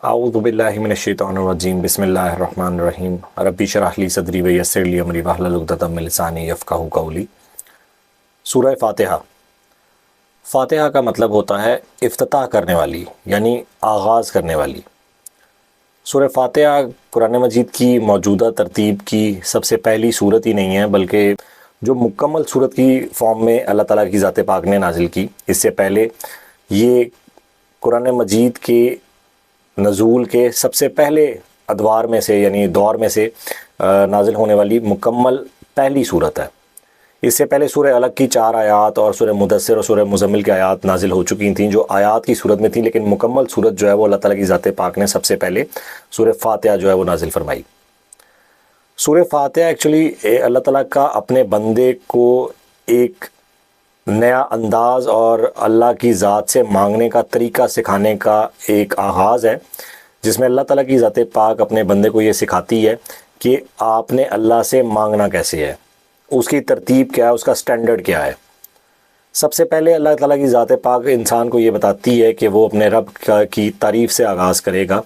اعوذ باللہ من الشیطان الرجیم بسم اللہ الرحمن الرحیم ربی اشرح لی صدری ویسر لی امری واحلل عقدۃ من لسانی یفقہوا قولی۔ سورہ فاتحہ۔ فاتحہ کا مطلب ہوتا ہے افتتاح کرنے والی، یعنی آغاز کرنے والی۔ سورہ فاتحہ قرآن مجید کی موجودہ ترتیب کی سب سے پہلی صورت ہی نہیں ہے، بلکہ جو مکمل صورت کی فارم میں اللہ تعالیٰ کی ذات پاک نے نازل کی۔ اس سے پہلے یہ قرآن مجید کے نزول کے سب سے پہلے ادوار میں سے، یعنی دور میں سے نازل ہونے والی مکمل پہلی صورت ہے۔ اس سے پہلے سورہ الگ کی 4 آیات اور سورہ مدثر اور سورہ مزمل کی آیات نازل ہو چکی تھیں، جو آیات کی صورت میں تھیں، لیکن مکمل صورت جو ہے وہ اللہ تعالیٰ کی ذات پاک نے سب سے پہلے سورہ فاتحہ جو ہے وہ نازل فرمائی۔ سورہ فاتحہ ایکچولی اللہ تعالیٰ کا اپنے بندے کو ایک نیا انداز اور اللہ کی ذات سے مانگنے کا طریقہ سکھانے کا ایک آغاز ہے، جس میں اللہ تعالیٰ کی ذات پاک اپنے بندے کو یہ سکھاتی ہے کہ آپ نے اللہ سے مانگنا کیسے ہے، اس کی ترتیب کیا ہے، اس کا سٹینڈرڈ کیا ہے۔ سب سے پہلے اللہ تعالیٰ کی ذات پاک انسان کو یہ بتاتی ہے کہ وہ اپنے رب کی تعریف سے آغاز کرے گا۔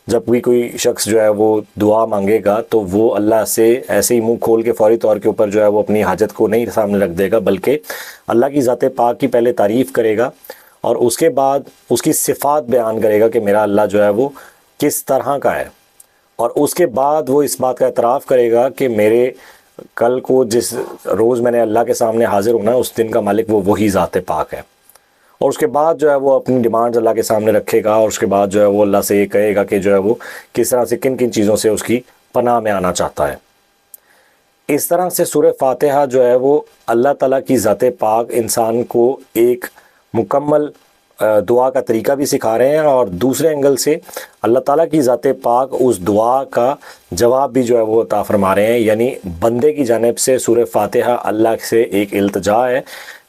جب بھی کوئی شخص جو ہے وہ دعا مانگے گا تو وہ اللہ سے ایسے ہی منہ کھول کے فوری طور کے اوپر جو ہے وہ اپنی حاجت کو نہیں سامنے رکھ دے گا، بلکہ اللہ کی ذات پاک کی پہلے تعریف کرے گا اور اس کے بعد اس کی صفات بیان کرے گا کہ میرا اللہ جو ہے وہ کس طرح کا ہے، اور اس کے بعد وہ اس بات کا اعتراف کرے گا کہ میرے کل کو جس روز میں نے اللہ کے سامنے حاضر ہونا ہے، اس دن کا مالک وہ وہی ذات پاک ہے۔ اور اس کے بعد جو ہے وہ اپنی ڈیمانڈز اللہ کے سامنے رکھے گا، اور اس کے بعد جو ہے وہ اللہ سے یہ کہے گا کہ جو ہے وہ کس طرح سے کن کن چیزوں سے اس کی پناہ میں آنا چاہتا ہے۔ اس طرح سے سورہ فاتحہ جو ہے وہ اللہ تعالیٰ کی ذات پاک انسان کو ایک مکمل دعا کا طریقہ بھی سکھا رہے ہیں، اور دوسرے اینگل سے اللہ تعالیٰ کی ذات پاک اس دعا کا جواب بھی جو ہے وہ عطا فرما رہے ہیں، یعنی بندے کی جانب سے سورہ فاتحہ اللہ سے ایک التجا ہے،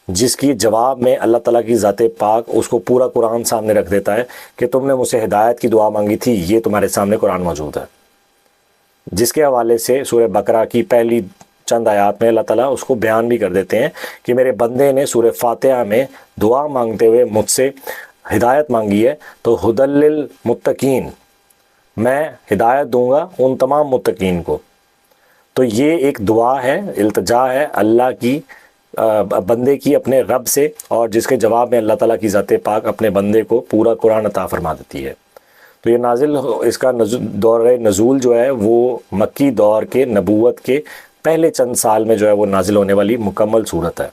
جس کی جواب میں اللہ تعالیٰ کی ذات پاک اس کو پورا قرآن سامنے رکھ دیتا ہے کہ تم نے مجھ سے ہدایت کی دعا مانگی تھی، یہ تمہارے سامنے قرآن موجود ہے، جس کے حوالے سے سورہ بقرہ کی پہلی چند آیات میں اللہ تعالیٰ اس کو بیان بھی کر دیتے ہیں کہ میرے بندے نے سورہ فاتحہ میں دعا مانگتے ہوئے مجھ سے ہدایت مانگی ہے، تو ھدی للمتقین، میں ہدایت دوں گا ان تمام متقین کو۔ تو یہ ایک دعا ہے، التجا ہے اللہ کی بندے کی اپنے رب سے، اور جس کے جواب میں اللہ تعالیٰ کی ذات پاک اپنے بندے کو پورا قرآن عطا فرما دیتی ہے۔ تو یہ اس کا دور نزول جو ہے وہ مکی دور کے نبوت کے پہلے چند سال میں جو ہے وہ نازل ہونے والی مکمل صورت ہے۔